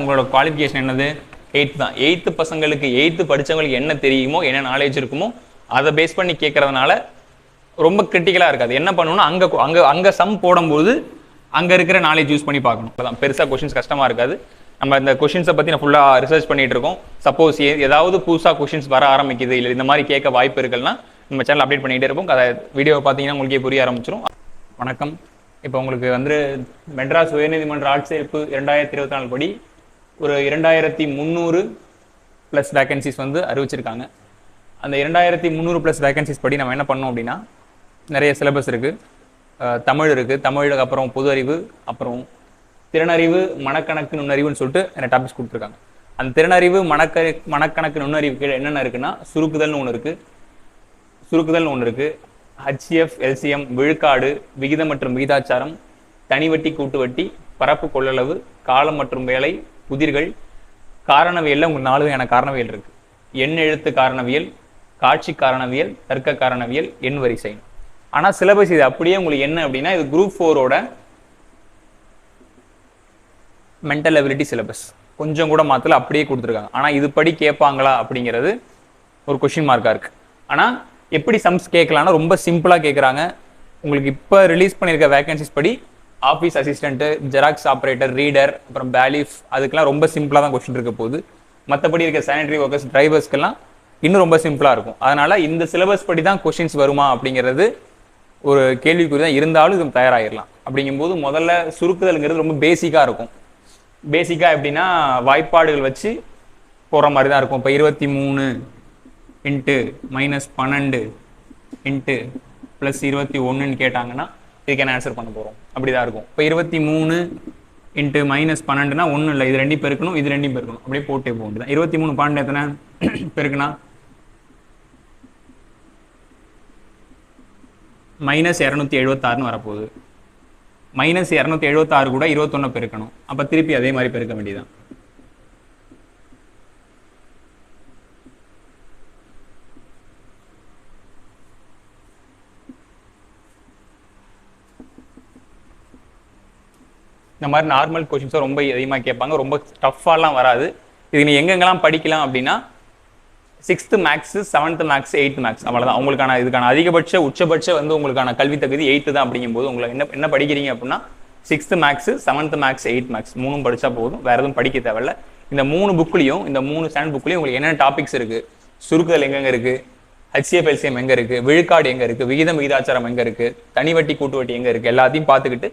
உங்களோட குவாலிஃபிகேஷன் என்னது? 8th தான். 8th பசங்களுக்கு 8th படித்தவங்களுக்கு என்ன தெரியுமோ, என்ன நாலேஜ் இருக்குமோ அதை பேஸ் பண்ணி கேட்கறதுனால ரொம்ப கிரிட்டிக்கலாக இருக்காது. என்ன பண்ணணும்னா அங்கே அங்கே அங்கே சம் போடும்போது அங்கே இருக்கிற நாலேஜ் யூஸ் பண்ணி பார்க்கணும். அதான் பெருசாக கொஷின்ஸ் கஷ்டமாக இருக்காது. நம்ம இந்த கொஷின்ஸை பற்றி நான் ஃபுல்லாக ரிசர்ச் பண்ணிட்டு இருக்கோம். சப்போஸ் ஏதாவது புதுசாக கொஷின்ஸ் வர ஆரம்பிக்குது, இல்லை இந்த மாதிரி கேட்க வாய்ப்பு இருக்குன்னா நம்ம சேனல் அப்டேட் பண்ணிகிட்டே இருப்போம். அதை வீடியோ பார்த்தீங்கன்னா உங்களுக்கே புரிய ஆரம்பிச்சிடும். வணக்கம். இப்போ உங்களுக்கு வந்து மெட்ராஸ் உயர்நீதிமன்ற ஆட்சேர்ப்பு 2024 படி ஒரு 2300 ப்ளஸ் வேகன்சிஸ் வந்து அறிவிச்சிருக்காங்க. அந்த 2300 ப்ளஸ் வேகன்சிஸ் படி நம்ம என்ன பண்ணோம் அப்படின்னா, நிறைய சிலபஸ் இருக்குது. தமிழ் இருக்குது, தமிழுக்கு அப்புறம் பொது அறிவு, அப்புறம் திறனறிவு, மனக்கணக்கு, நுண்ணறிவுன்னு சொல்லிட்டு நிறைய டாபிக்ஸ் கொடுத்துருக்காங்க. அந்த திறனறிவு, மனக்கணக்கு, நுண்ணறிவு என்னென்ன இருக்குன்னா, சுருக்குதல்னு ஒன்று இருக்குது, HCF, LCM, விழுக்காடு, விகிதம் மற்றும் விகிதாச்சாரம், தனிவட்டி, கூட்டு வட்டி, பரப்பு கொள்ளளவு, காலம் மற்றும் வேலை, புதிர்கள், காரணவியல்ல உங்களுக்கு 4 வகையான காரணவியல் இருக்கு. எண் எழுத்து காரணவியல், காட்சி காரணவியல், தர்க்க காரணவியல், எண் வரிசை. ஆனா சிலபஸ் இது அப்படியே உங்களுக்கு என்ன அப்படின்னா, இது குரூப் 4ஓட மென்டல் எபிலிட்டி சிலபஸ். கொஞ்சம் கூட மாத்தல, அப்படியே கொடுத்துருக்காங்க. ஆனா இது படி கேட்பாங்களா அப்படிங்கிறது ஒரு கொஸ்டின் மார்க்கா இருக்கு. ஆனா எப்படி சம்ஸ் கேட்கலாம்னா ரொம்ப சிம்பிளா கேட்குறாங்க. உங்களுக்கு இப்போ ரிலீஸ் பண்ணியிருக்க வேகன்சிஸ் படி office assistant, xerox operator, reader, அப்புறம் பேலிஃப், அதுக்கெல்லாம் ரொம்ப சிம்பிளாக தான் கொஸ்டின் இருக்க போகுது. மற்றபடி இருக்க சானிடரி ஒர்க்கர்ஸ், டிரைவர்ஸ்க்கெல்லாம் இன்னும் ரொம்ப சிம்பிளாக இருக்கும். அதனால இந்த சிலபஸ் படி தான் கொஸ்டின்ஸ் வருமா அப்படிங்கிறது ஒரு கேள்விக்குறி தான். இருந்தாலும் இது தயாராகிடலாம். அப்படிங்கும்போது முதல்ல சுருக்குதல்ங்கிறது ரொம்ப பேசிக்காக இருக்கும். பேசிக்காக எப்படின்னா வாய்ப்பாடுகள் வச்சு போகிற மாதிரி தான் இருக்கும். இப்போ 23 இன்ட்டு -12 இன்ட்டு +21 கேட்டாங்கன்னா இதுக்கு என்ன ஆன்சர் பண்ண போகிறோம்? அப்படி தான் இருக்கும். இப்போ 23 இன்ட்டு -12னா ஒன்றும் இல்லை, இது ரெண்டையும் பெருக்கணும், இது ரெண்டையும் பெருக்கணும், அப்படியே போட்டே போக வேண்டியதான். 23 12 எத்தனை பெருக்குனா -276 வரப்போகுது. -276 கூட 21 பெருக்கணும். அப்போ திருப்பி அதே மாதிரி பெருக்க வேண்டியதான். இந்த மாதிரி நார்மல் கொஷின்ஸை ரொம்ப அதிகமாக கேட்பாங்க. ரொம்ப டஃப்பாலாம் வராது. இது நீ எங்கெங்கெல்லாம் படிக்கலாம் அப்படின்னா 6th maths, 7th maths, 8th maths, அவ்வளோதான். உங்களுக்கான இதுக்கான அதிகபட்ச உச்சபட்ச வந்து உங்களுக்கான கல்வி தகுதி 8th தான். அப்படிங்கும்போது உங்களுக்கு என்ன படிக்கிறீங்க அப்படின்னா 6th maths, 7th maths, 8th maths 3 படித்தா போதும். வேறு எதுவும் படிக்க தேவையில்ல. இந்த 3 புக்லையும், இந்த 3 ஸ்டாண்டர்ட் புக்லையும் உங்களுக்கு என்னென்ன டாபிக்ஸ் இருக்குது, சுருக்குதல் எங்கெங்கே இருக்குது, HCF, LCM எங்கே இருக்குது, விழுக்காடு எங்கே இருக்குது, விகிதம் விகிதாச்சாரம் எங்கே இருக்குது, தனிவட்டி கூட்டு வட்டி எங்கே இருக்குது, எல்லாத்தையும் பார்த்துக்கிட்டு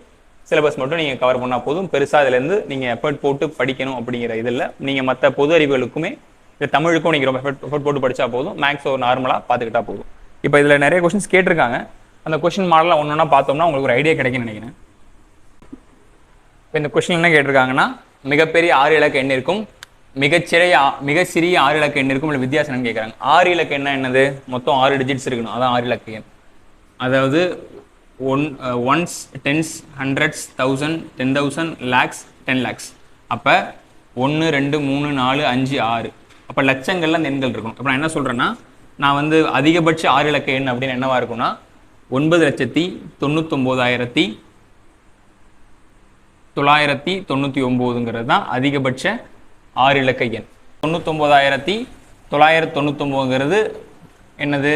சிலபஸ் மட்டும் நீங்கள் கவர் பண்ணால் போதும். பெருசாக இதுலேருந்து நீங்கள் எஃபர்ட் போட்டு படிக்கணும் அப்படிங்கிற இதில் நீங்கள் மற்ற பொது அறிவுகளுக்குமே இந்த தமிழுக்கும் நீங்கள் ரொம்ப எஃபர்ட் போட்டு படித்தா போதும். மேக்ஸ் ஒரு நார்மலாக பார்த்துக்கிட்டா போதும். இப்போ இதில் நிறைய கொஸ்டின்ஸ் கேட்டிருக்காங்க. அந்த கொஸ்டின் மாடலாக ஒன்று பார்த்தோம்னா உங்களுக்கு ஒரு ஐடியா கிடைக்குன்னு நினைக்கிறேன். இப்போ இந்த கொஸ்டின் என்ன கேட்டிருக்காங்கன்னா, மிகப்பெரிய 6 இலக்க எண் இருக்கும், மிக சிறிய 6 இலக்க எண் இருக்கும், இல்லை வித்தியாசம் கேட்குறாங்க. 6 இலக்க எண்ணா என்னது? மொத்தம் 6 டிஜிட்ஸ் இருக்கணும், அதான் 6 இலக்க எண். அதாவது ones, tens, hundreds, 1000, 10,000, lakhs, 10 lakhs. அப்போ 1 2 3 4 5 6. அப்போ லட்சங்கள்ல அந்த எண்கள் இருக்கும். இப்போ நான் என்ன சொல்கிறேன்னா, நான் வந்து அதிகபட்ச 6 இலக்க எண் அப்படின்னு என்னவா இருக்கும்னா 9,99,999 தான் அதிகபட்ச 6 இலக்க எண். 99,999 என்னது?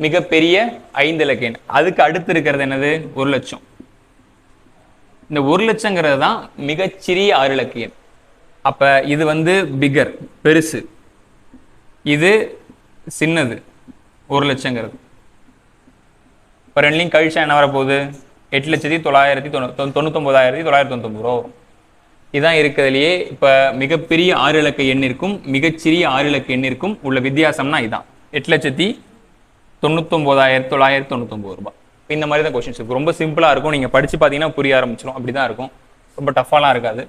மிகப்பெரிய 5 இலக்க எண். அதுக்கு அடுத்து இருக்கிறது என்னது? 1 லட்சம். இந்த 1 லட்சங்கிறது தான் மிகச்சிறிய 6 இலக்க எண். அப்ப இது வந்து பிகர், பெருசு, இது சின்னது 1 லட்சங்கிறது. இப்போ ரெண்டுலையும் கழிச்சா என்ன வரப்போகுது? 8,99,999 ரூபா. இதுதான் இருக்கிறதுலையே இப்போ மிகப்பெரிய 6 இலக்க எண்ணிற்கும் மிகச்சிறிய 6 இலக்க எண்ணிற்கும் உள்ள வித்தியாசம்னா இதுதான், 8,99,999 ரூபாய். இந்த மாதிரி தான் கொஸ்டின்ஸ் இருக்கும். ரொம்ப சிம்பிளாக இருக்கும். நீங்கள் படித்து பார்த்தீங்கன்னா புரிய ஆரம்பிச்சிடும். அப்படி தான் இருக்கும். ரொம்ப டஃபாலாம் இருக்காது.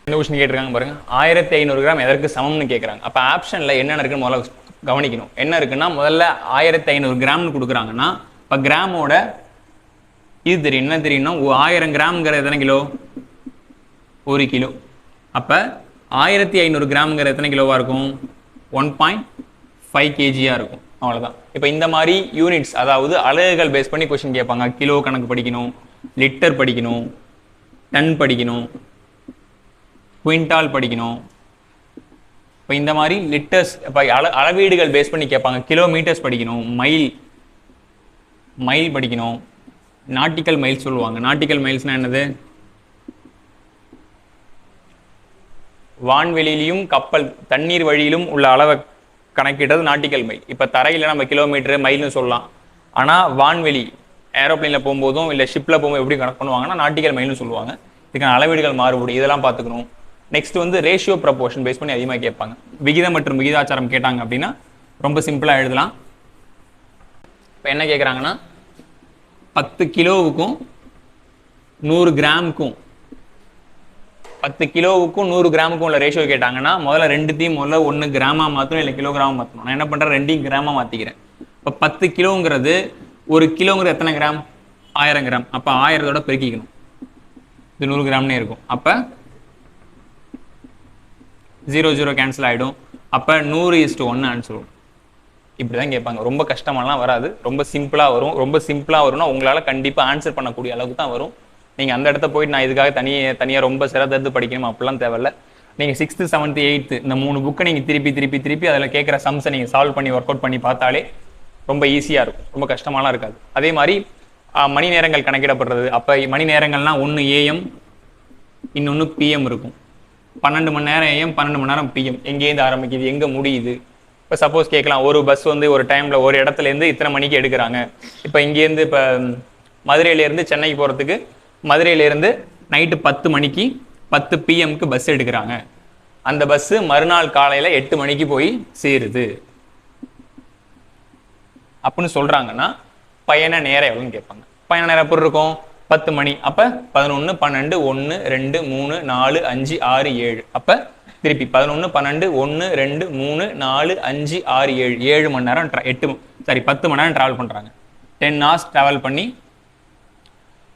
இந்த கொஸ்டின் கேட்டிருக்காங்க பாருங்க, 1500 கிராம் எதற்கு சமம்னு கேட்குறாங்க. அப்போ ஆப்ஷனில் என்னென்ன இருக்குன்னு முதல்ல கவனிக்கணும். என்ன இருக்குன்னா, முதல்ல 1500 கிராம்னு கொடுக்குறாங்கன்னா இப்போ கிராமோட இது தெரியும். என்ன தெரியும்னா 1000 கிராம்ங்கிற எத்தனை கிலோ? 1 கிலோ. அப்போ 1500 கிராம்ங்கிற எத்தனை கிலோவாக இருக்கும்? 1.5 kg இருக்கும். அவ்வளோதான். இப்போ இந்த மாதிரி யூனிட்ஸ், அதாவது அலகுகள் பேஸ் பண்ணி கொஸ்டின் கேட்பாங்க. கிலோ கணக்கு படிக்கணும், லிட்டர் படிக்கணும், டன் படிக்கணும், குவிண்டால் படிக்கணும். இப்போ இந்த மாதிரி லிட்டர்ஸ், இப்போ அளவீடுகள் பேஸ் பண்ணி கேட்பாங்க. கிலோமீட்டர்ஸ் படிக்கணும், மைல் படிக்கணும், நாட்டிக்கல் மைல்ஸ் சொல்லுவாங்க. நாட்டிக்கல் மைல்ஸ்னா என்னது? வான்வெளியிலும் கப்பல் தண்ணீர் வழியிலும் உள்ள அளவை கணக்கிடுறது நாட்டிக்கல் மைல். இப்போ தரையில் நம்ம கிலோமீட்டர் மைல்னு சொல்லலாம். ஆனால் வான்வெளி ஏரோப்ளைனில் போகும்போதும் இல்லை ஷிப்பில் போகும்போது எப்படி கணக்கு பண்ணுவாங்கன்னா நாட்டிக்கல் மைல்னு சொல்லுவாங்க. இதுக்கான அளவீடுகள் மாறுபடும், இதெல்லாம் பார்த்துக்கணும். நெக்ஸ்ட் வந்து ரேஷியோ ப்ரப்போர்ஷன் பேஸ் பண்ணி அதிகமாக கேட்பாங்க. விகிதம் மற்றும் விகிதாச்சாரம் கேட்டாங்க அப்படின்னா ரொம்ப சிம்பிளாக எழுதலாம். இப்போ என்ன கேட்குறாங்கன்னா 10 கிலோவுக்கும் 100 கிராமுக்கும் 10 கிலோவுக்கும் 100 கிராமுக்கும் உள்ள ரேஷியோ கேட்டாங்கன்னா முதல்ல ரெண்டுத்தையும் முதல்ல 1 கிராமா மாற்றணும், இல்லை கிலோகிராமா மாற்றணும். நான் என்ன பண்ணுறேன், 2 கிராமா மாற்றிக்கிறேன். இப்போ 10 கிலோங்கிறது 1 கிலோங்கிறது எத்தனை கிராம்? 1000 கிராம். அப்போ 1000தோட பெருக்கிக்கணும். இது 100 கிராம்னே இருக்கும். அப்போ 0 கேன்சல் ஆகிடும். அப்போ 100:1 ஆன்சர் வரும். இப்படி தான் கேட்பாங்க. ரொம்ப கஷ்டமாலாம் வராது, ரொம்ப சிம்பிளாக வரும். ரொம்ப சிம்பிளாக வரும்னா உங்களால் கண்டிப்பாக ஆன்சர் பண்ணக்கூடிய அளவுக்கு தான் வரும். நீங்கள் அந்த இடத்த போயிட்டு நான் இதுக்காக தனியாக ரொம்ப சிறந்தது படிக்கணும் அப்படிலாம் தேவையில்ல. நீங்கள் 6th 7th 8th இந்த 3 புக்கை நீங்கள் திருப்பி அதில் கேட்குற சம்ஸை நீங்கள் சால்வ் பண்ணி ஒர்க் அவுட் பண்ணி பார்த்தாலே ரொம்ப ஈஸியாக இருக்கும், ரொம்ப கஷ்டமாலாம் இருக்காது. அதே மாதிரி மணி நேரங்கள் கணக்கிடப்படுறது. அப்போ மணி நேரங்கள்னால் ஒன்று AM இன்னொன்று PM இருக்கும். 12 மணி நேரம் AM, 12 மணி நேரம் PM. எங்கேருந்து ஆரம்பிக்குது, எங்கே முடியுது? இப்போ சப்போஸ் கேட்கலாம், ஒரு பஸ் வந்து ஒரு டைமில் ஒரு இடத்துலேருந்து இத்தனை மணிக்கு எடுக்கிறாங்க. இப்போ இங்கேருந்து இப்போ மதுரையிலேருந்து சென்னைக்கு போகிறதுக்கு மதுரையிலேருந்து நைட்டு 10 மணிக்கு 10 PM பஸ் எடுக்கிறாங்க. அந்த பஸ்ஸு மறுநாள் காலையில் 8 மணிக்கு போய் சேருது அப்படின்னு சொல்கிறாங்கன்னா பயண நேரம் எவ்வளோன்னு கேட்பாங்க. பயண நேரம் எப்படி இருக்கும்? 10 மணி. அப்போ 11, 12, 1, 2, 3, 4, 5, 6, 7. அப்போ திருப்பி 11, 12, 1, 2, 3, 4, 5, 6, 7. 7 மணி நேரம் 10 மணி நேரம் ட்ராவல் பண்ணுறாங்க. 10 hours ட்ராவல் பண்ணி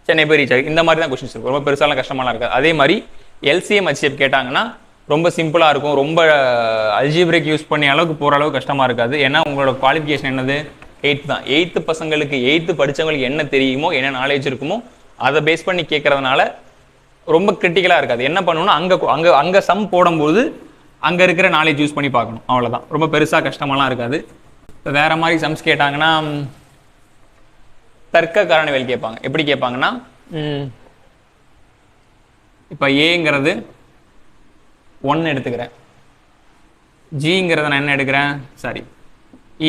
சென்னை போய் ரீச் ஆகி. இந்த மாதிரி தான் கொஸ்டின்ஸ் இருக்கும். ரொம்ப பெருசாலாம் கஷ்டமாலாம் இருக்காது. அதே மாதிரி LCM HCF கேட்டாங்கன்னா ரொம்ப சிம்பிளாக இருக்கும். ரொம்ப அல்ஜிப்ரிக் யூஸ் பண்ணி அளவுக்கு போகிற அளவுக்கு கஷ்டமாக இருக்காது. ஏன்னா உங்களோட குவாலிஃபிகேஷன் என்னது? 8th தான். 8th பசங்களுக்கு 8th படித்தவங்களுக்கு என்ன தெரியுமோ, என்ன நாலேஜ் இருக்குமோ அதை பேஸ் பண்ணி கேட்கறதுனால ரொம்ப கிரிட்டிக்கலாக இருக்காது. என்ன பண்ணணும்னா அங்கே சம் போடும்போது அங்கே இருக்கிற நாலேஜ் யூஸ் பண்ணி பார்க்கணும், அவ்வளோதான். ரொம்ப பெருசாக கஷ்டமாலாம் இருக்காது. இப்போ வேறு மாதிரி சம்ஸ் கேட்டாங்கன்னா தர்க்க காரணிகள் கேட்பாங்க. எப்படி கேட்பாங்கன்னா இப்போ ஏங்கிறது 1 எடுத்துக்கிறேன், ஜிங்கிறத நான் என்ன எடுக்கிறேன், சாரி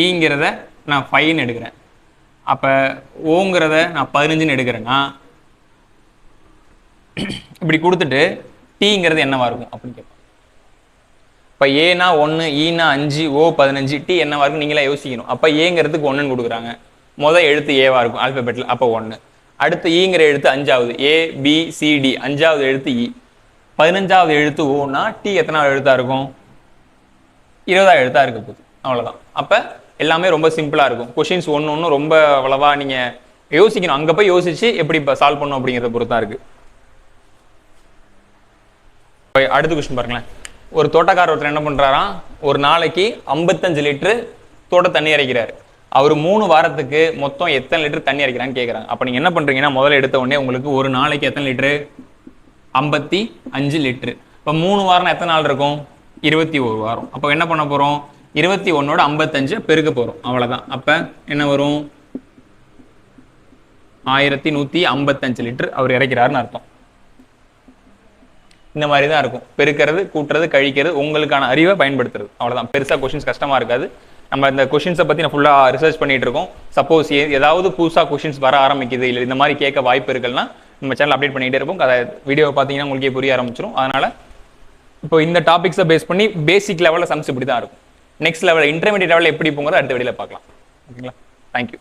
ஈங்கிறத நான் 5ன்னு எடுக்கிறேன். அப்போ ஓங்கிறத நான் 15ன்னு எடுக்கிறேன்னா இப்படி கொடுத்துட்டு டீங்கிறது என்னவா இருக்கும் அப்படின்னு கேட்பாங்க. இப்போ ஏனா 1, ஈனா 5, ஓ 15, டி என்னவா இருக்கும் நீங்களே யோசிக்கணும். அப்போ ஏங்கிறதுக்கு 1ன்னு கொடுக்குறாங்க. முதல் எழுத்து ஏவா இருக்கும் ஆல்பபெட்டில், அப்போ 1. அடுத்து ஈங்கிற எழுத்து 5வது, ABCD 5வது எழுத்து இ. 15வது எழுத்து ஓனா டி எத்தனாவது எழுத்தா இருக்கும்? 20வது எழுத்தா இருக்க போகுது, அவ்வளோதான். அப்போ எல்லாமே ரொம்ப சிம்பிளாக இருக்கும். கொஷின்ஸ் ஒன்று ரொம்ப அவ்வளவா நீங்கள் யோசிக்கணும். அங்கே போய் யோசிச்சு எப்படி இப்போ சால்வ் பண்ணணும் அப்படிங்கிறத பொறுத்தா இருக்கு. அடுத்த கொஸ்டின் பாருங்களேன். ஒரு தோட்டக்காரர் ஒருத்தர் என்ன பண்ணுறாராம், ஒரு நாளைக்கு 55 லிட்டரு தோட்ட தண்ணி இறைக்கிறாரு. அவர் 3 வாரத்துக்கு மொத்தம் எத்தனை லிட்டர் தண்ணி இறைக்கிறான்னு கேட்குறாங்க. அப்போ நீங்கள் என்ன பண்ணுறீங்கன்னா முதல்ல எடுத்த உடனே உங்களுக்கு ஒரு நாளைக்கு எத்தனை லிட்டரு? 55 லிட்டரு. இப்போ 3 வாரம் எத்தனை நாள் இருக்கும்? 21 வாரம். அப்போ என்ன பண்ண போகிறோம்? 21ஓட 55 பெருக்க போகிறோம், அவ்வளோதான். அப்போ என்ன வரும்? 1155 லிட்டர் அவர் இறைக்கிறாருன்னு அர்த்தம். இந்த மாதிரி தான் இருக்கும். பெருக்கிறது, கூட்டுறது, கழிக்கிறது, உங்களுக்கான அறிவை பயன்படுத்துறது, அவ்வளோதான். பெருசாக கொஷின்ஸ் கஷ்டமாக இருக்காது. நம்ம இந்த கொஷின்ஸை பற்றி நான் ஃபுல்லாக ரிசர்ச் பண்ணிட்டு இருக்கோம். சப்போஸ் ஏதாவது புதுசாக கொஷின்ஸ் வர ஆரம்பிக்குது, இல்லை இந்த மாதிரி கேட்க வாய்ப்பு இருக்குன்னா நம்ம சேனல் அப்டேட் பண்ணிகிட்டே இருப்போம். அதை வீடியோவை பார்த்தீங்கன்னா உங்களுக்கே புரிய ஆரம்பிச்சிடும். அதனால் இப்போ இந்த டாபிக்ஸை பேஸ் பண்ணி பேசிக் லெவலில் சம்ஸ் இப்படி தான் இருக்கும். நெக்ஸ்ட் லெவலில் இன்டர்மீடியட் லெவலில் எப்படி போங்கிறத அடுத்த வீடியோவில் பார்க்கலாம். ஓகேங்களா? தேங்க்யூ.